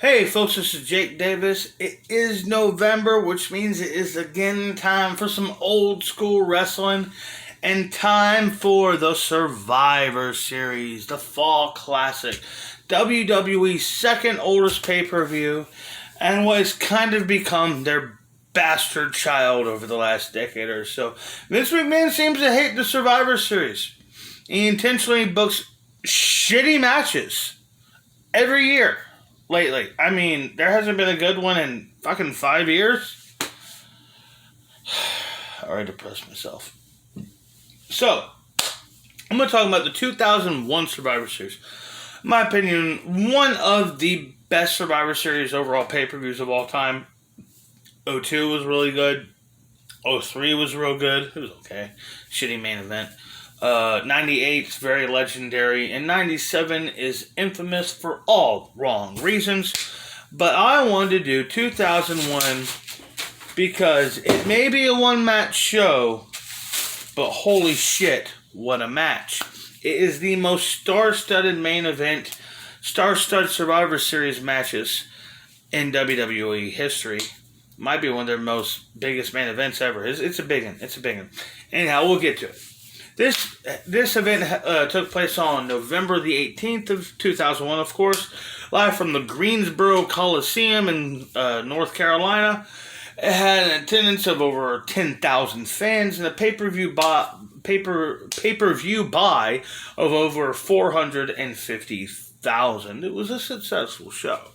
Hey folks, this is Jake Davis. It is November, which means it is again time for some old school wrestling and time for the Survivor Series, the Fall Classic, WWE's second oldest pay-per-view, and what has kind of become their bastard child over the last decade or so. Vince McMahon seems to hate the Survivor Series. He intentionally books shitty matches every year. Lately. I mean, there hasn't been a good one in fucking 5 years. I already depressed myself. So, I'm going to talk about the 2001 Survivor Series. In my opinion, one of the best Survivor Series overall pay-per-views of all time. 02 was really good. 03 was real good. It was okay. Shitty main event. 98 is very legendary, and 97 is infamous for all wrong reasons. But I wanted to do 2001 because it may be a one-match show, but holy shit, what a match. It is the most star-studded main event, star-studded Survivor Series matches in WWE history. Might be one of their most biggest main events ever. It's a big one. Anyhow, we'll get to it. This event took place on November the 18th of 2001, of course, live from the Greensboro Coliseum in North Carolina. It had an attendance of over 10,000 fans and a pay-per-view buy of over 450,000. It was a successful show.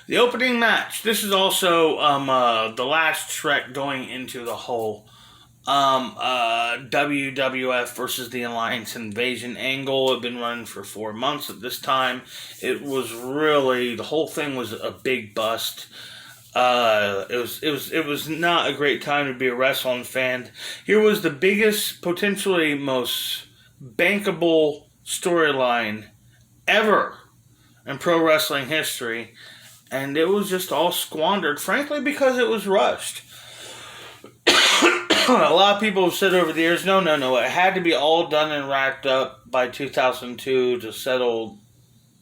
The opening match. This is also the last trek going into the whole WWF versus the Alliance Invasion angle. Had been running for 4 months at this time. It was really, the whole thing was a big bust. It was not a great time to be a wrestling fan. Here was the biggest, potentially most bankable storyline ever in pro wrestling history, and it was just all squandered, frankly, because it was rushed. A lot of people have said over the years, no, it had to be all done and wrapped up by 2002 to settle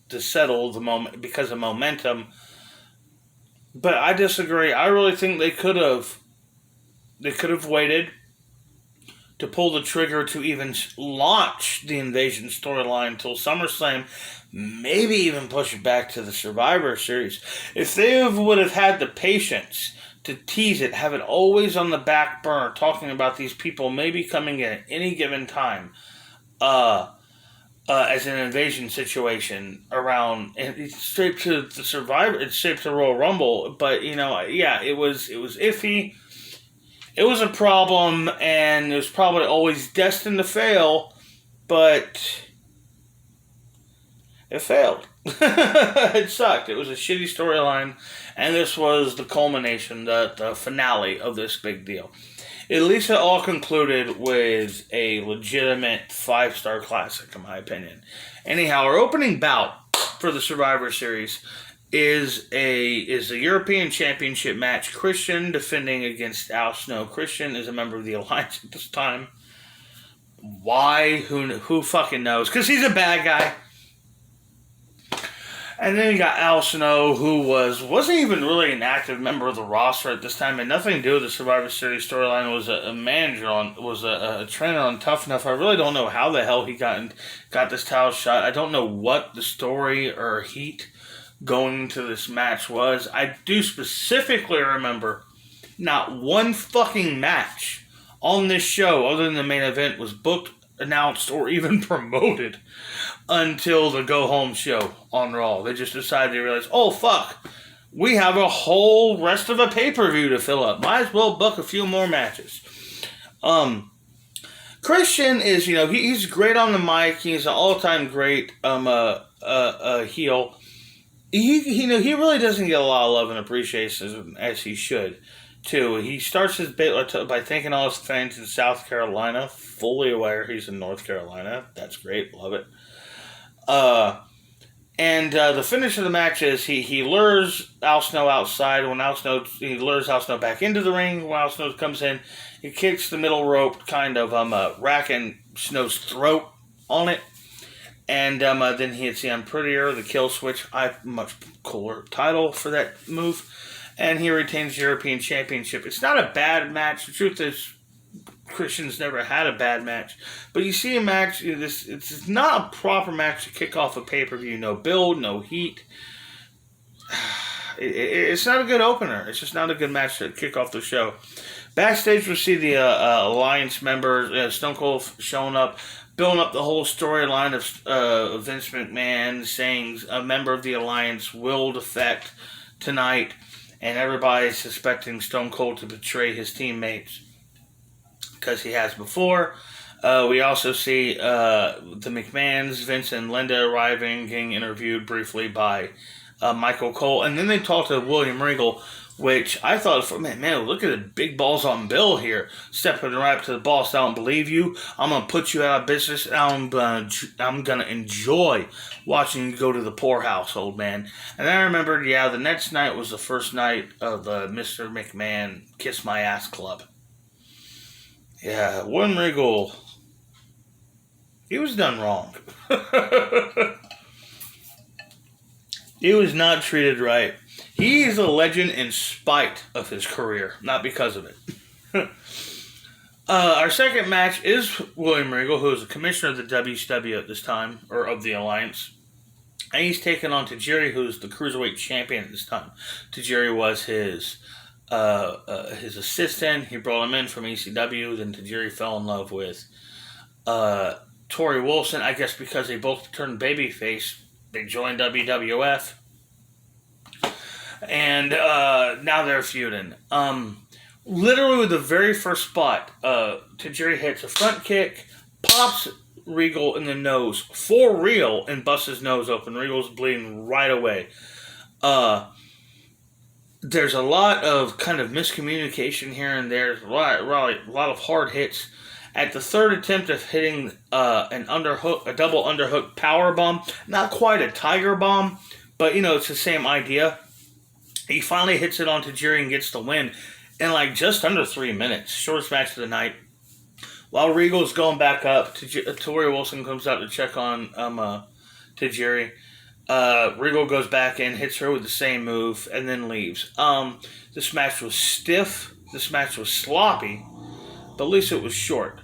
the moment because of momentum. But I disagree. I really think they could have waited to pull the trigger to even launch the Invasion storyline until SummerSlam, maybe even push it back to the Survivor Series. If they would have had the patience to tease it, have it always on the back burner, talking about these people maybe coming in at any given time, as an invasion situation around, and it's straight to the Survivor, it's straight to the Royal Rumble, but, it was iffy, it was a problem, and it was probably always destined to fail, but it failed. It sucked. It was a shitty storyline, and this was the culmination, the finale of this big deal. At least it all concluded with a legitimate 5-star classic, in my opinion. Anyhow, our opening bout for the Survivor Series is a European Championship match. Christian defending against Al Snow. Christian is a member of the Alliance at this time. Why? Who fucking knows? Because he's a bad guy. And then you got Al Snow, who wasn't even really an active member of the roster at this time, and nothing to do with the Survivor Series storyline. Was a manager a trainer on Tough Enough. I really don't know how the hell he got this title shot. I don't know what the story or heat going into this match was. I do specifically remember not one fucking match on this show, other than the main event, was booked, announced, or even promoted until the go-home show on Raw. They just decided, they realized, oh, fuck, we have a whole rest of a pay-per-view to fill up. Might as well book a few more matches. Christian is, he's great on the mic. He's an all-time great heel. He really doesn't get a lot of love and appreciation as he should, too. He starts his bit by thanking all his fans in South Carolina, fully aware he's in North Carolina. That's great. Love it. And the finish of the match is he lures Al Snow outside. He lures Al Snow back into the ring. When Al Snow comes in, he kicks the middle rope, kind of racking Snow's throat on it. And then he hits the Unprettier, the Kill Switch. Much cooler title for that move. And he retains the European Championship. It's not a bad match. The truth is, Christian's never had a bad match. But you see a match, it's not a proper match to kick off a pay-per-view. No build, no heat. It's not a good opener. It's just not a good match to kick off the show. Backstage, we'll see the Alliance members, Stone Cold showing up, building up the whole storyline of Vince McMahon saying a member of the Alliance will defect tonight, and everybody's suspecting Stone Cold to betray his teammates because he has before. We also see the McMahons, Vince and Linda arriving, getting interviewed briefly by Michael Cole, and then they talk to William Regal, which I thought, man, look at the big balls on Bill here. Stepping right up to the boss. I don't believe you. I'm going to put you out of business. I'm going to enjoy watching you go to the poorhouse, old man. And I remembered, the next night was the first night of Mr. McMahon Kiss My Ass Club. Yeah, William Regal, he was done wrong. He was not treated right. He is a legend in spite of his career, not because of it. Our second match is William Regal, who is the commissioner of the WCW at this time, or of the Alliance. And he's taken on Tajiri, who's the Cruiserweight champion at this time. Tajiri was his assistant. He brought him in from ECW. Then Tajiri fell in love with Tori Wilson. I guess because they both turned babyface, they joined WWF. And now they're feuding. Literally with the very first spot, Tajiri hits a front kick, pops Regal in the nose for real, and busts his nose open. Regal's bleeding right away. There's a lot of kind of miscommunication here and there. There's a lot of hard hits. At the third attempt of hitting a double underhook power bomb, not quite a tiger bomb, but it's the same idea. He finally hits it on Tajiri and gets the win in just under 3 minutes. Shortest match of the night. While Regal's going back up, Tori Wilson comes out to check on Tajiri. Regal goes back in, hits her with the same move, and then leaves. This match was stiff. This match was sloppy. But at least it was short.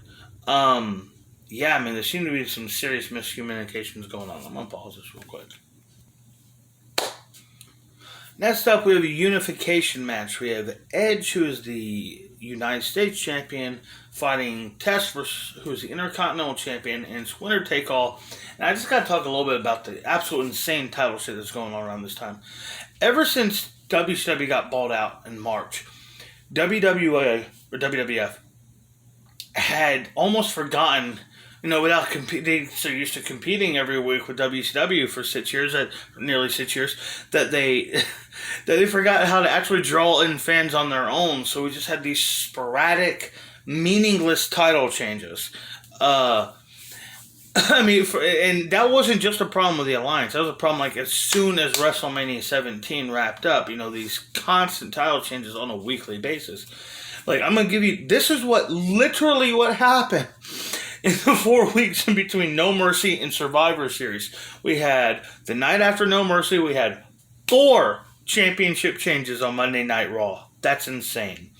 There seemed to be some serious miscommunications going on. I'm going to pause this real quick. Next up, we have a unification match. We have Edge, who is the United States champion, fighting Test, who is the Intercontinental champion, and it's winner take all. And I just got to talk a little bit about the absolute insane title shit that's going on around this time. Ever since WCW got bought out in March, WWF had almost forgotten, without competing, so used to competing every week with WCW for nearly 6 years, that they forgot how to actually draw in fans on their own. So we just had these sporadic, meaningless title changes. And that wasn't just a problem with the Alliance. That was a problem as soon as WrestleMania 17 wrapped up. These constant title changes on a weekly basis. I'm going to give you, this is literally what happened in the 4 weeks in between No Mercy and Survivor Series. We had, the night after No Mercy, we had 4 championship changes on Monday Night Raw. That's insane.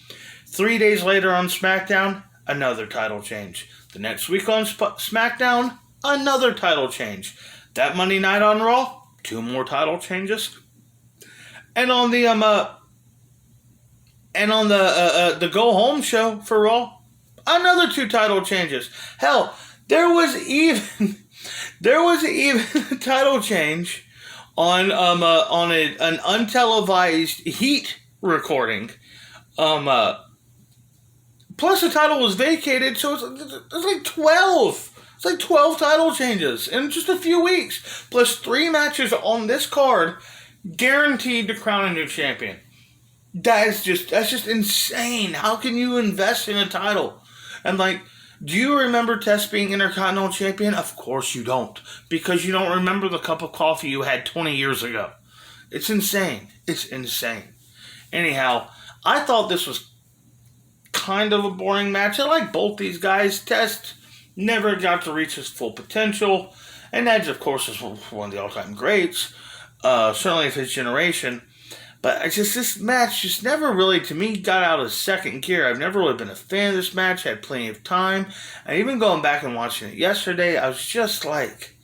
3 days later on SmackDown, another title change. The next week on SmackDown, another title change. That Monday night on Raw, 2 more title changes. And on the the Go Home show for Raw, another 2 title changes. Hell, there was even a title change on an untelevised Heat recording. Plus the title was vacated, so it's 12. It's 12 title changes in just a few weeks. Plus 3 matches on this card guaranteed to crown a new champion. That's just insane. How can you invest in a title? And do you remember Test being Intercontinental Champion? Of course you don't. Because you don't remember the cup of coffee you had 20 years ago. It's insane. It's insane. Anyhow, I thought this was kind of a boring match. I like both these guys. Test never got to reach his full potential. And Edge, of course, is one of the all-time greats, certainly of his generation. But this match just never really, to me, got out of second gear. I've never really been a fan of this match. I had plenty of time. And even going back and watching it yesterday, I was just like,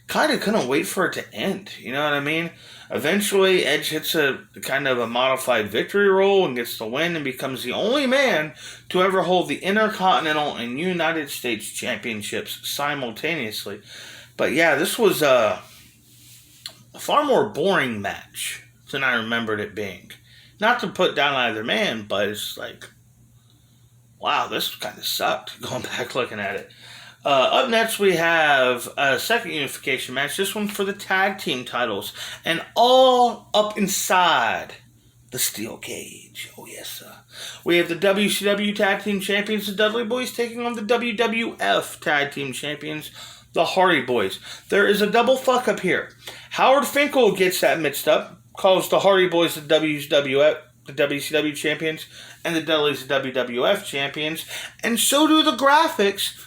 kind of couldn't wait for it to end. You know what I mean? Eventually, Edge hits a kind of a modified victory roll and gets the win and becomes the only man to ever hold the Intercontinental and United States Championships simultaneously. But yeah, this was a far more boring match than I remembered it being. Not to put down either man, but it's like, wow, this kind of sucked going back looking at it. Up next, we have a second unification match. This one for the tag team titles. And all up inside the steel cage. Oh, yes, sir. We have the WCW Tag Team Champions, the Dudley Boys, taking on the WWF Tag Team Champions, the Hardy Boys. There is a double fuck-up here. Howard Finkel gets that mixed up, calls the Hardy Boys the WWF, the WCW Champions, and the Dudleys the WWF Champions, and so do the graphics.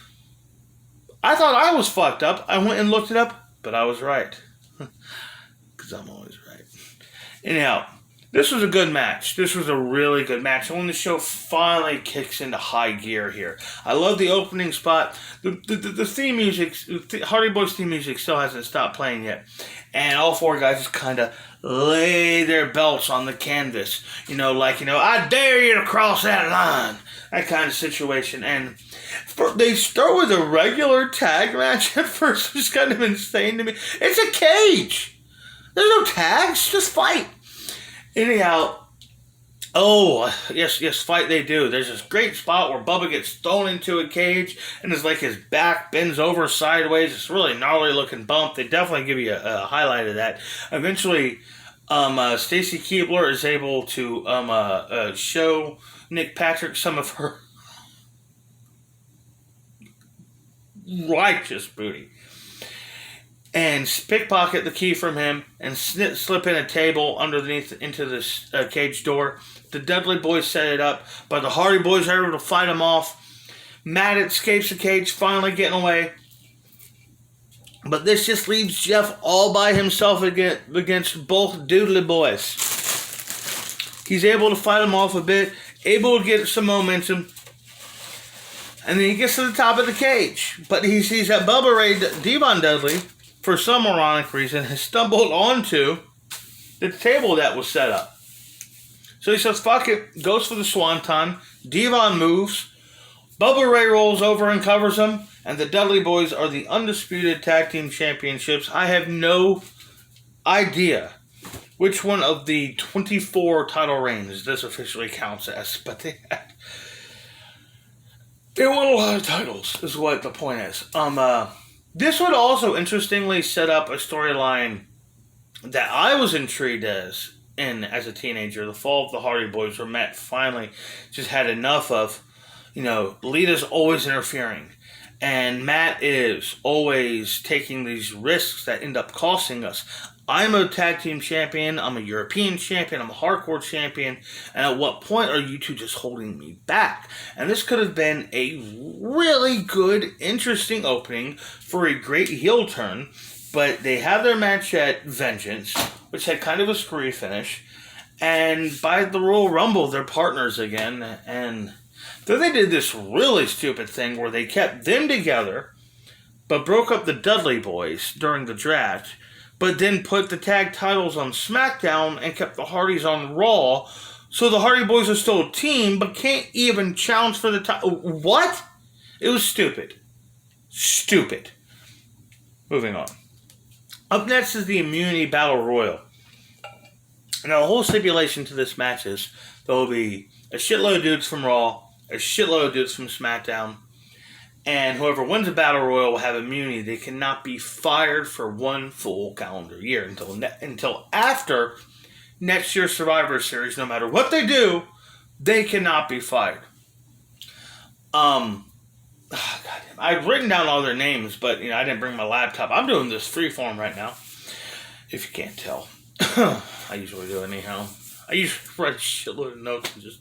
I thought I was fucked up. I went and looked it up, but I was right. Because I'm always right. Anyhow, this was a good match. This was a really good match. And when the show finally kicks into high gear here. I love the opening spot. The theme music, Hardy Boys theme music still hasn't stopped playing yet. And all four guys just kind of lay their belts on the canvas. I dare you to cross that line. That kind of situation. And they start with a regular tag match at first, which is kind of insane to me. It's a cage. There's no tags. Just fight. Anyhow, yes, fight they do. There's this great spot where Bubba gets thrown into a cage, and it's like his back bends over sideways. It's a really gnarly looking bump. They definitely give you a highlight of that. Eventually, Stacy Keibler is able to show Nick Patrick some of her righteous booty and pickpocket the key from him and slip in a table underneath into this cage door. The Dudley Boys set it up, but the Hardy Boys are able to fight him off. Matt escapes the cage, finally getting away. But this just leaves Jeff all by himself against both Dudley Boys. He's able to fight him off a bit, able to get some momentum, and then he gets to the top of the cage. But he sees that Bubba Ray Devon Dudley, for some ironic reason, has stumbled onto the table that was set up. So he says, fuck it, goes for the swanton. Devon moves. Bubba Ray rolls over and covers him, and the Dudley Boys are the undisputed tag team championships. I have no idea which one of the 24 title reigns this officially counts as, but they won a lot of titles, is what the point is. This would also interestingly set up a storyline that I was intrigued as a teenager. The fall of the Hardy Boys, where Matt finally just had enough of, Lita's always interfering. And Matt is always taking these risks that end up costing us. I'm a tag team champion, I'm a European champion, I'm a hardcore champion, and at what point are you two just holding me back? And this could have been a really good, interesting opening for a great heel turn, but they have their match at Vengeance, which had kind of a screwy finish, and by the Royal Rumble, they're partners again, and then they did this really stupid thing where they kept them together, but broke up the Dudley Boys during the draft, but then put the tag titles on SmackDown and kept the Hardys on Raw. So the Hardy Boys are still a team, but can't even challenge for the title. What? It was stupid. Stupid. Moving on. Up next is the Immunity Battle Royal. Now, the whole stipulation to this match is there will be a shitload of dudes from Raw, a shitload of dudes from SmackDown, and whoever wins the Battle Royal will have immunity. They cannot be fired for one full calendar year until after next year's Survivor Series. No matter what they do, they cannot be fired. Goddamn. I've written down all their names, but I didn't bring my laptop. I'm doing this freeform right now, if you can't tell. I usually do anyhow. I usually write a shitload of notes and just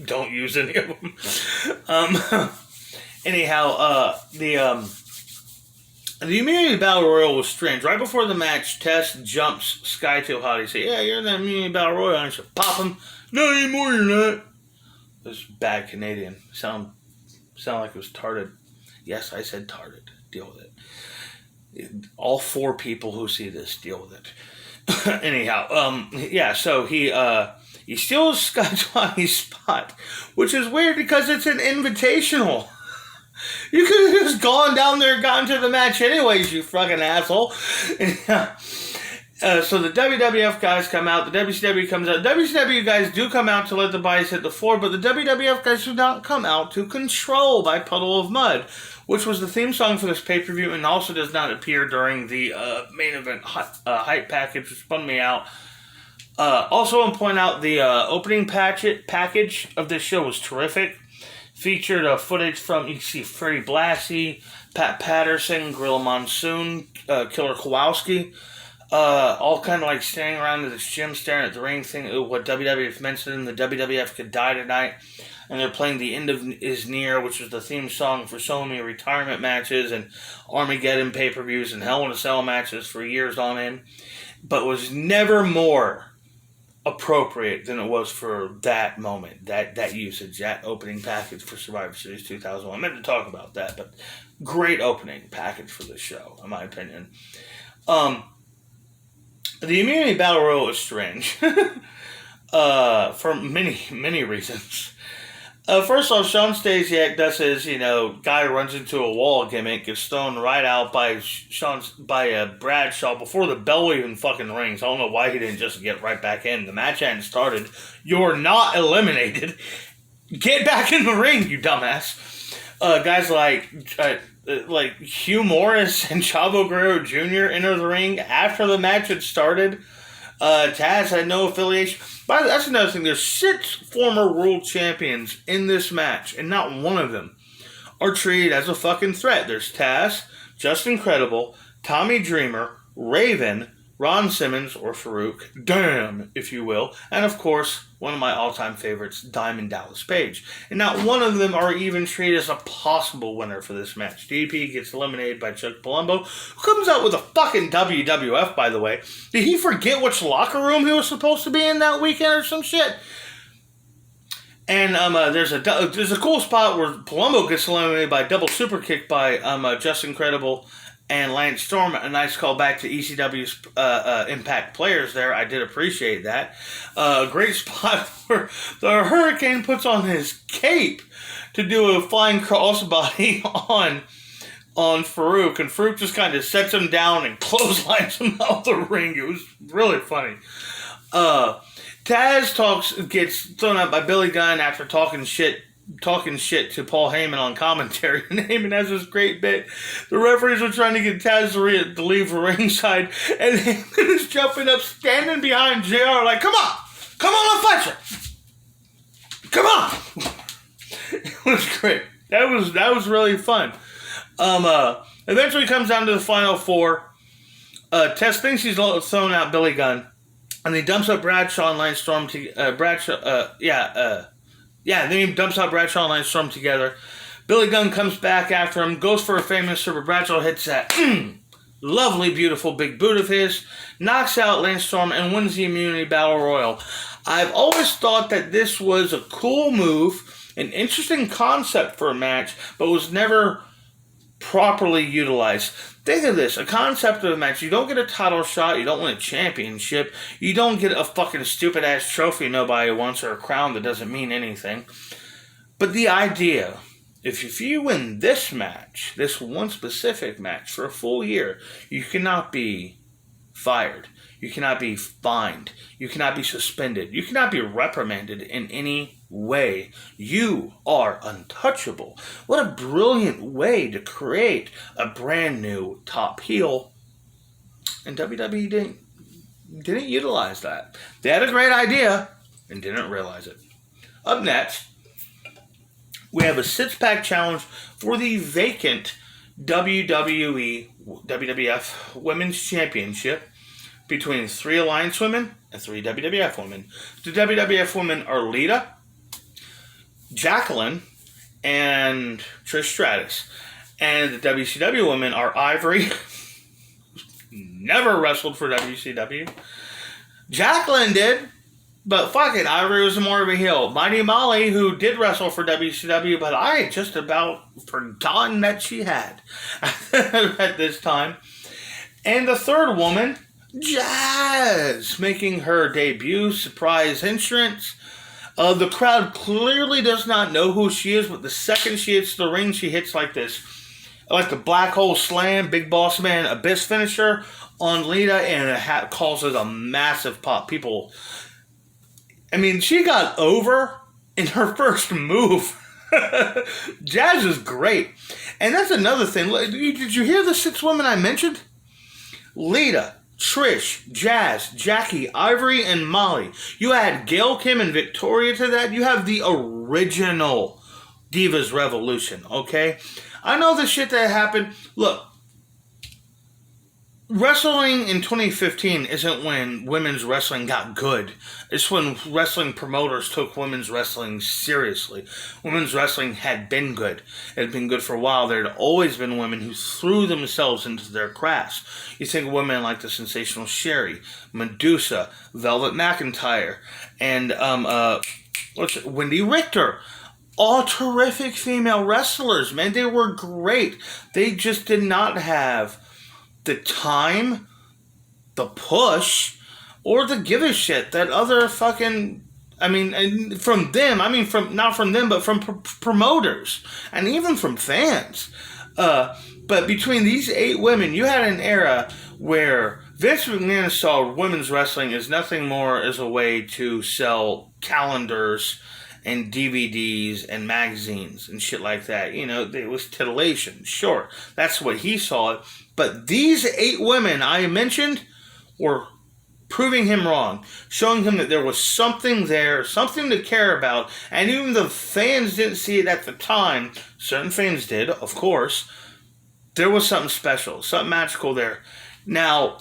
don't use any of them. Anyhow, The Immunity Battle Royal was strange. Right before the match, Tess jumps Sky too hot. He said, "Yeah, you're in the Immunity Battle Royal." And I said, "Pop him." "No, anymore, you're not." It was bad Canadian. Sound like it was tarded. Yes, I said tarded. Deal with it. All 4 people who see this, deal with it. Anyhow, yeah, so he steals Sky Johnny's spot, which is weird because it's an invitational. You could have just gone down there and gotten to the match anyways, you fucking asshole. So the WWF guys come out, the WCW comes out. The WCW guys do come out to let the bodies hit the floor, but the WWF guys do not come out to Control by Puddle of Mud, which was the theme song for this pay-per-view and also does not appear during the main event hype package, which spun me out. Also, I want to point out the opening package of this show was terrific. Featured footage from, you can see Freddie Blassie, Pat Patterson, Gorilla Monsoon, Killer Kowalski, all kind of like standing around in this gym staring at the ring thing. What WWF mentioned, the WWF could die tonight. And they're playing The End of Is Near, which was the theme song for so many retirement matches and Armageddon pay-per-views and Hell in a Cell matches for years on end. But was never more appropriate than it was for that moment, that usage, that opening package for Survivor Series 2001. I meant to talk about that, but great opening package for this show, in my opinion. The Immunity Battle Royal is strange for many, many reasons. First off, Sean Stasiak does his, guy runs into a wall gimmick, gets thrown right out by Bradshaw before the bell even fucking rings. I don't know why he didn't just get right back in. The match hadn't started. You're not eliminated. Get back in the ring, you dumbass. Guys like Hugh Morris and Chavo Guerrero Jr. enter the ring after the match had started. Taz had no affiliation. By the way, that's another thing. There's 6 former world champions in this match, and not one of them are treated as a fucking threat. There's Taz, Justin Credible, Tommy Dreamer, Raven, Ron Simmons, or Farouk, damn, if you will, and of course, one of my all-time favorites, Diamond Dallas Page. And not one of them are even treated as a possible winner for this match. DP gets eliminated by Chuck Palumbo, who comes out with a fucking WWF, by the way. Did he forget which locker room he was supposed to be in that weekend or some shit? And there's a cool spot where Palumbo gets eliminated by a double super kick by Justin Credible and Lance Storm. A nice call back to ECW's Impact players there. I did appreciate that. A great spot where the Hurricane puts on his cape to do a flying crossbody on Farouk, and Farouk just kind of sets him down and clotheslines him out the ring. It was really funny. Taz gets thrown out by Billy Gunn after talking shit to Paul Heyman on commentary, and Heyman has this great bit. The referees are trying to get Taz to leave the ringside, and Heyman is jumping up, standing behind JR like, come on, I'll fight you. Come on. It was great. That was really fun. Eventually comes down to the final 4. Tess thinks he's thrown out Billy Gunn, and he dumps up Bradshaw and Lance Storm then he dumps out Bradshaw and Lance Storm together. Billy Gunn comes back after him, goes for a famous server. Bradshaw hits that lovely, beautiful big boot of his, knocks out Lance Storm, and wins the Immunity Battle Royal. I've always thought that this was a cool move, an interesting concept for a match, but was never properly utilized. Think of this, a concept of a match. You don't get a title shot, you don't win a championship, you don't get a fucking stupid ass trophy nobody wants or a crown that doesn't mean anything. But the idea, if you win this match, this one specific match for a full year, you cannot be fired. You cannot be fined. You cannot be suspended. You cannot be reprimanded in any way. You are untouchable. What a brilliant way to create a brand new top heel. And WWE didn't utilize that. They had a great idea and didn't realize it. Up next, we have a 6-pack challenge for the vacant WWF Women's Championship between 3 Alliance women and 3 WWF women. The WWF women are Lita, Jacqueline, and Trish Stratus. And the WCW women are Ivory, never wrestled for WCW. Jacqueline did, but fuck it, Ivory was more of a heel. Mighty Molly, who did wrestle for WCW, but I had just about forgotten that she had at this time. And the third woman, Jazz, making her debut, surprise entrance. The crowd clearly does not know who she is, but the second she hits the ring, she hits like this, like the black hole slam, big boss man, abyss finisher on Lita, and it causes a massive pop. People, I mean, she got over in her first move. Jazz is great. And that's another thing. Did you hear the 6 women I mentioned? Lita, Trish, Jazz, Jackie, Ivory, and Molly. You add Gail, Kim, and Victoria to that. You have the original Divas Revolution, okay? I know the shit that happened. Look, wrestling in 2015 isn't when women's wrestling got good. It's when wrestling promoters took women's wrestling seriously. Women's wrestling had been good. It had been good for a while. There had always been women who threw themselves into their crafts. You think of women like the Sensational Sherry, Medusa, Velvet McIntyre, and Wendy Richter. All terrific female wrestlers, man. They were great. They just did not have the time, the push, or the give a shit that other fucking, not from them, but from promoters, and even from fans. But between these 8 women, you had an era where Vince McMahon saw women's wrestling as nothing more as a way to sell calendars and DVDs and magazines and shit like that. You know, it was titillation. Sure, that's what he saw. But these 8 women I mentioned were proving him wrong, showing him that there was something there, something to care about, and even the fans didn't see it at the time. Certain fans did, of course. There was something special, something magical there. Now,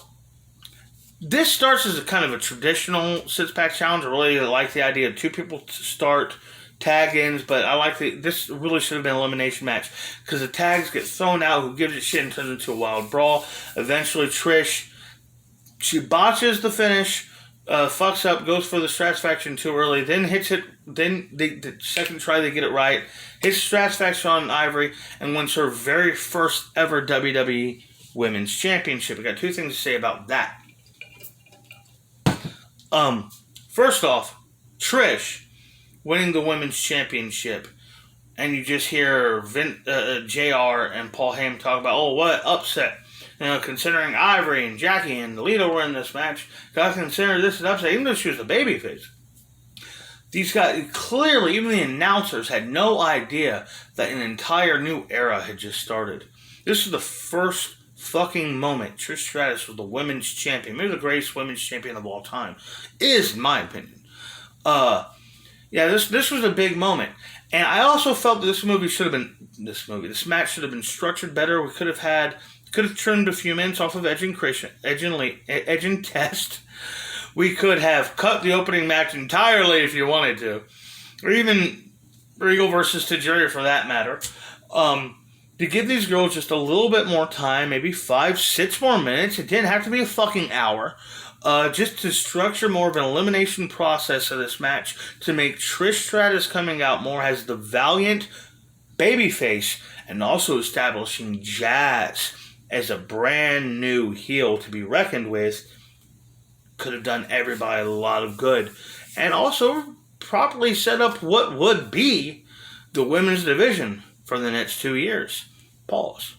this starts as a kind of a traditional 6-pack challenge. I really like the idea of 2 people to start tag-ins, but I like this really should have been an elimination match because the tags get thrown out, who gives a shit, and turns into a wild brawl. Eventually, Trish, she botches the finish, fucks up, goes for the Stratisfaction too early, then hits it, then the second try they get it right, hits Stratisfaction on Ivory, and wins her very first ever WWE Women's Championship. I got 2 things to say about that. First off, Trish winning the Women's Championship, and you just hear JR and Paul Heyman talk about, oh, what upset. You know, considering Ivory and Jackie and Lita were in this match, gotta consider this an upset, even though she was a babyface. These guys, clearly, even the announcers had no idea that an entire new era had just started. This is the first fucking moment Trish Stratus was the women's champion, maybe the greatest women's champion of all time, is in my opinion. This was a big moment, and I also felt that this match should have been structured better. We could have trimmed a few minutes off of Edge and Test. We could have cut the opening match entirely if you wanted to, or even Regal versus Tajiri for that matter. To give these girls just a little bit more time, maybe 5-6 more minutes. It didn't have to be a fucking hour. Just to structure more of an elimination process of this match to make Trish Stratus coming out more as the valiant babyface, and also establishing Jazz as a brand new heel to be reckoned with. Could have done everybody a lot of good, and also properly set up what would be the women's division for the next 2 years. Pause.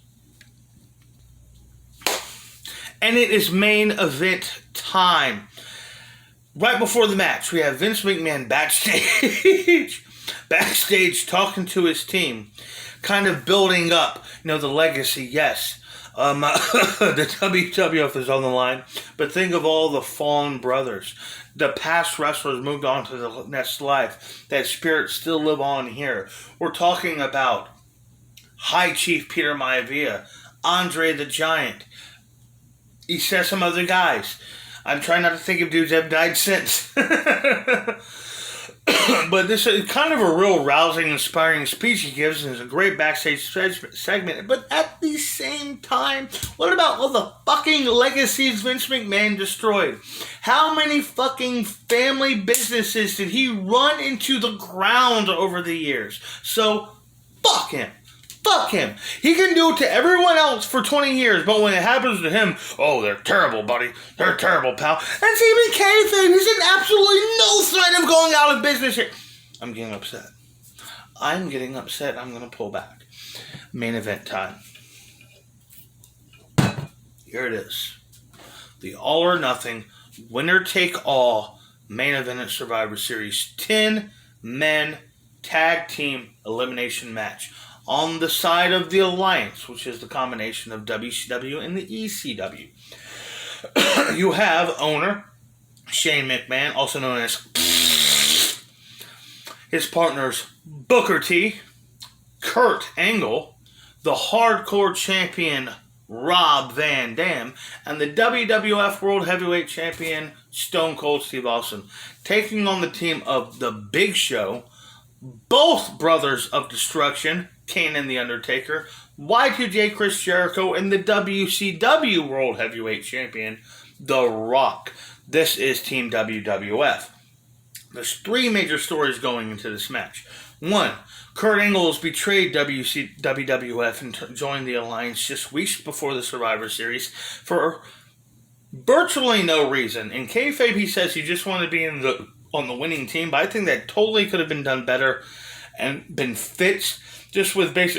And it is main event time. Right before the match, we have Vince McMahon backstage talking to his team, kind of building up, the legacy. Yes, the WWF is on the line, but think of all the fallen brothers. The past wrestlers moved on to the next life. That spirit still live on here. We're talking about High Chief Peter Maivia, Andre the Giant. He says some other guys. I'm trying not to think of dudes that have died since. But this is kind of a real rousing, inspiring speech he gives, and it's a great backstage segment. But at the same time, what about all the fucking legacies Vince McMahon destroyed? How many fucking family businesses did he run into the ground over the years? So, fuck him. Fuck him. He can do it to everyone else for 20 years, but when it happens to him, oh, they're terrible, buddy. They're terrible, pal. That's even kayfabe. He's in absolutely no threat of going out of business here. I'm getting upset. I'm going to pull back. Main event time. Here it is. The all or nothing, winner take all main event at Survivor Series 10 men tag team elimination match. On the side of the Alliance, which is the combination of WCW and the ECW. You have owner Shane McMahon, also known as his partners Booker T, Kurt Angle, the hardcore champion Rob Van Dam, and the WWF World Heavyweight Champion Stone Cold Steve Austin, taking on the team of The Big Show, both Brothers of Destruction, Kane and The Undertaker, Y2J Chris Jericho, and the WCW World Heavyweight Champion, The Rock. This is Team WWF. There's three major stories going into this match. One, Kurt Angle has betrayed WWF and joined the Alliance just weeks before the Survivor Series for virtually no reason. In kayfabe, he says he just wanted to be on the winning team, but I think that totally could have been done better and been fixed just with this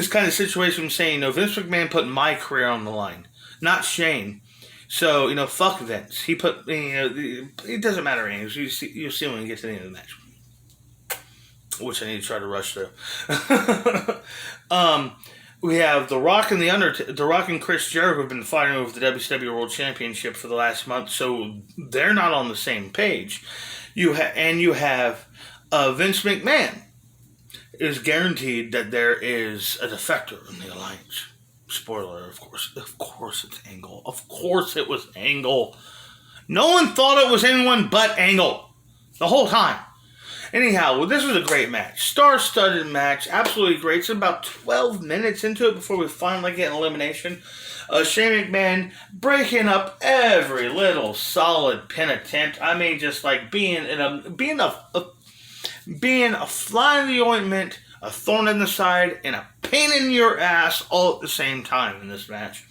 kind of situation saying, Vince McMahon put my career on the line, not Shane. So, fuck Vince. He put, it doesn't matter anyways. You'll see when we get to the end of the match. Which I need to try to rush through. We have The Rock and The Rock and Chris Jericho have been fighting over the WCW World Championship for the last month, so they're not on the same page. You have Vince McMahon is guaranteed that there is a defector in the Alliance. Spoiler, of course. Of course it's Angle. Of course it was Angle. No one thought it was anyone but Angle the whole time. Anyhow, this was a great match. Star-studded match. Absolutely great. It's about 12 minutes into it before we finally get an elimination. Shane McMahon breaking up every little solid pin attempt. I mean, just like being a fly in the ointment, a thorn in the side, and a pain in your ass all at the same time in this match.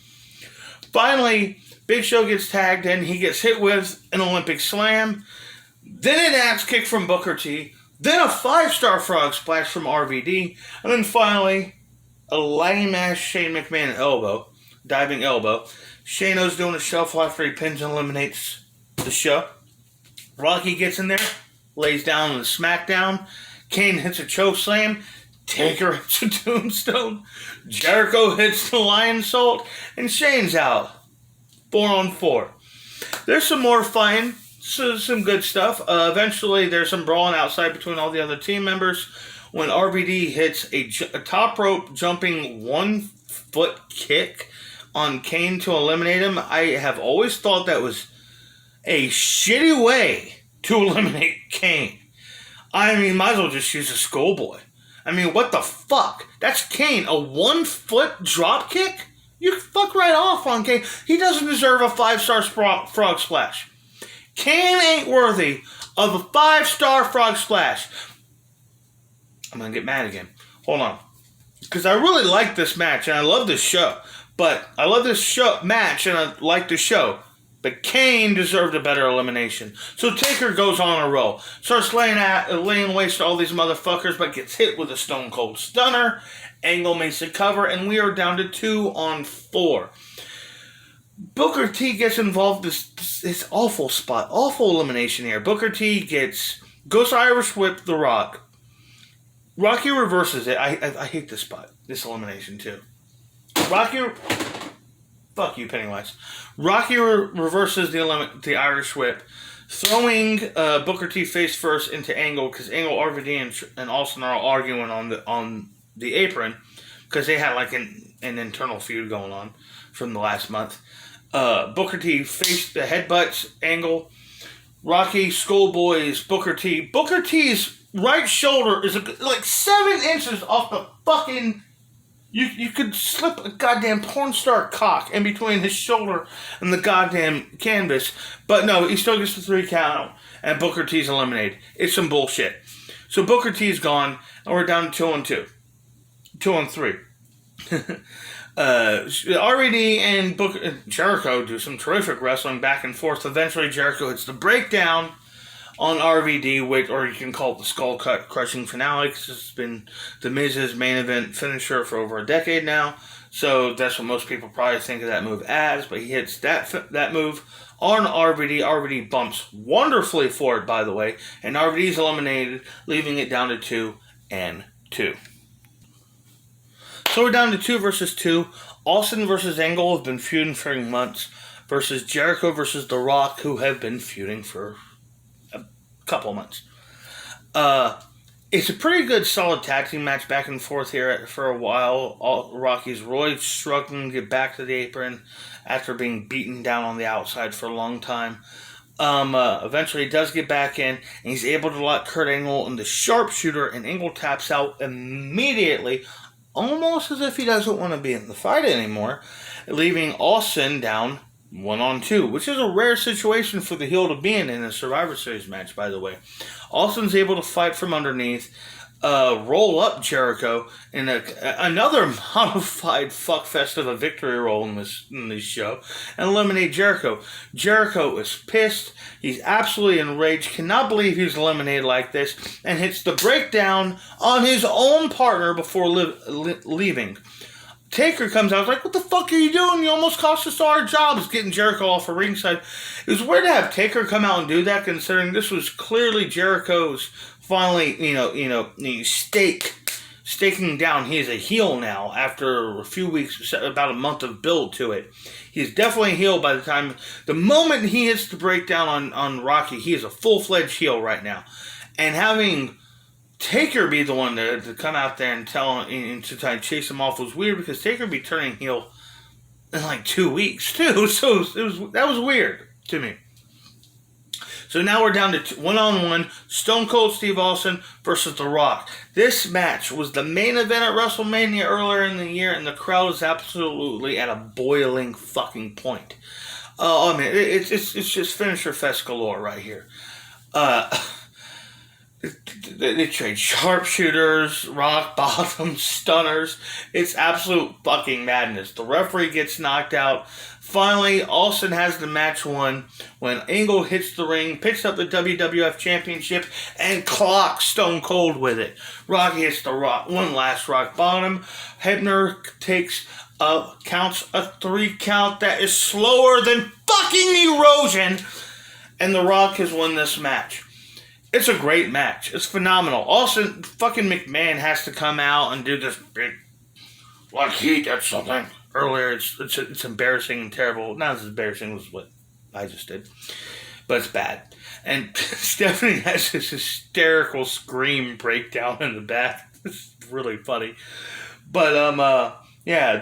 Finally, Big Show gets tagged in. He gets hit with an Olympic slam. Then an axe kick from Booker T. Then a 5-star frog splash from RVD. And then finally, a lame-ass Shane McMahon diving elbow. Shano's doing a shelf life where he pins and eliminates the show. Rocky gets in there, lays down on the SmackDown. Kane hits a choke slam. Taker hits a tombstone. Jericho hits the lion salt. And Shane's out. 4-on-4. There's some more fighting. So some good stuff. Eventually, there's some brawling outside between all the other team members. When RVD hits a top rope jumping 1-foot kick on Kane to eliminate him, I have always thought that was a shitty way to eliminate Kane. I mean, might as well just use a schoolboy. I mean, what the fuck? That's Kane. A 1-foot drop kick? You fuck right off on Kane. He doesn't deserve a 5-star frog splash. Kane ain't worthy of a 5-star frog splash. I'm going to get mad again. Hold on. Because I really like this match and I love this show. But I love this match and I like the show. But Kane deserved a better elimination. So Taker goes on a roll. Starts laying waste to all these motherfuckers, but gets hit with a Stone Cold Stunner. Angle makes the cover, and we are down to 2-on-4. Booker T gets involved in this awful spot. Awful elimination here. Booker T goes Irish Whip The Rock. Rocky reverses it. I hate this spot. This elimination, too. Fuck you, Pennywise. Rocky reverses the Irish Whip, throwing Booker T face first into Angle, because Angle, RVD, and Austin are arguing on the apron, because they had like an internal feud going on from the last month. Booker T faced the headbutts Angle. Rocky, Schoolboys, Booker T. Booker T's right shoulder is like 7 inches off the fucking... You could slip a goddamn porn star cock in between his shoulder and the goddamn canvas. But no, he still gets the 3 count, and Booker T's eliminated. It's some bullshit. So Booker T's gone, and we're down to 2-2. 2-3. RVD and Jericho do some terrific wrestling back and forth. Eventually, Jericho hits the breakdown on RVD, or you can call it the skull crushing finale, because it's been the Miz's main event finisher for over a decade now. So that's what most people probably think of that move as. But he hits that move on RVD. RVD bumps wonderfully for it, by the way, and RVD's eliminated, leaving it down to 2-2. So we're down to 2 versus 2. Austin versus Angle have been feuding for months, versus Jericho versus The Rock, who have been feuding for couple of months. It's a pretty good solid tag team match back and forth here for a while. Rocky's really struggling to get back to the apron after being beaten down on the outside for a long time. Eventually he does get back in, and he's able to lock Kurt Angle in the sharpshooter, and Angle taps out immediately, almost as if he doesn't want to be in the fight anymore, leaving Austin down 1-on-2, which is a rare situation for the heel to be in a Survivor Series match, by the way. Austin's able to fight from underneath, roll up Jericho in another modified fuckfest of a victory roll in this show, and eliminate Jericho. Jericho is pissed. He's absolutely enraged, cannot believe he's eliminated like this, and hits the breakdown on his own partner before leaving. Taker comes out, like, what the fuck are you doing? You almost cost us our jobs, getting Jericho off of ringside. It was weird to have Taker come out and do that, considering this was clearly Jericho's finally, staking down. He is a heel now after a few weeks, about a month of build to it. He's definitely a heel by the moment he hits the breakdown on Rocky. He is a full-fledged heel right now. And having Taker be the one to come out there and to try and chase him off was weird, because Taker be turning heel in like 2 weeks too. So that was weird to me. So now we're down to 1-on-1, Stone Cold Steve Austin versus The Rock. This match was the main event at WrestleMania earlier in the year, and the crowd is absolutely at a boiling fucking point. It's just finisher fest galore right here. They trade sharpshooters, rock bottoms, stunners. It's absolute fucking madness. The referee gets knocked out. Finally, Austin has the match won when Angle hits the ring, picks up the WWF Championship, and clocks Stone Cold with it. Rocky hits the rock, one last rock bottom. Hebner counts a 3 count that is slower than fucking erosion, and The Rock has won this match. It's a great match. It's phenomenal. Austin fucking McMahon has to come out and do this big, like he did something earlier. It's embarrassing and terrible. Not as embarrassing as what I just did, but it's bad. And Stephanie has this hysterical scream breakdown in the back. It's really funny. But yeah,